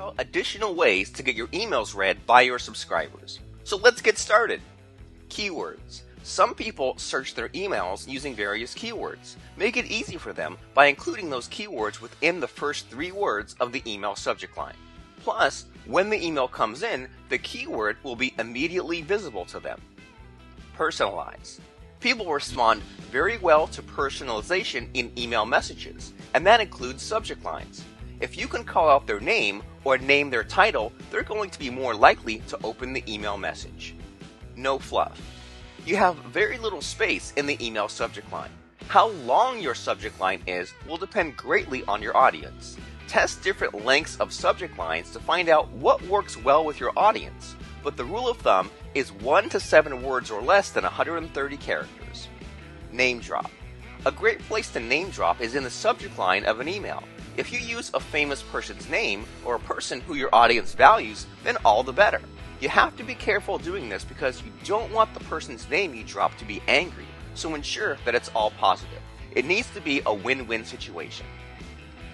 about additional ways to get your emails read by your subscribers. So let's get started. Keywords. Some people search their emails using various keywords. Make it easy for them by including those keywords within the first 3 words of the email subject line. Plus, when the email comes in, the keyword will be immediately visible to them. Personalize. People respond very well to personalization in email messages, and that includes subject lines. If you can call out their name or name their title, they're going to be more likely to open the email message. No fluff. You have very little space in the email subject line. How long your subject line is will depend greatly on your audience. Test different lengths of subject lines to find out what works well with your audience, but the rule of thumb is 1 to 7 words or less than 130 characters. Name drop. A great place to name drop is in the subject line of an email. If you use a famous person's name or a person who your audience values, then all the better. You have to be careful doing this because you don't want the person's name you drop to be angry, so ensure that it's all positive. It needs to be a win-win situation.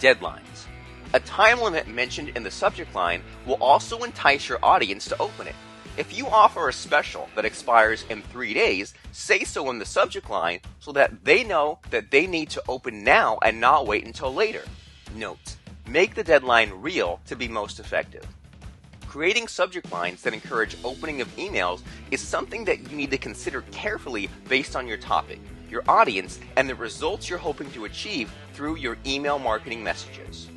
Deadlines. A time limit mentioned in the subject line will also entice your audience to open it. If you offer a special that expires in 3 days, say so in the subject line so that they know that they need to open now and not wait until later. Note: make the deadline real to be most effective. Creating subject lines that encourage opening of emails is something that you need to consider carefully based on your topic, your audience, and the results you're hoping to achieve through your email marketing messages.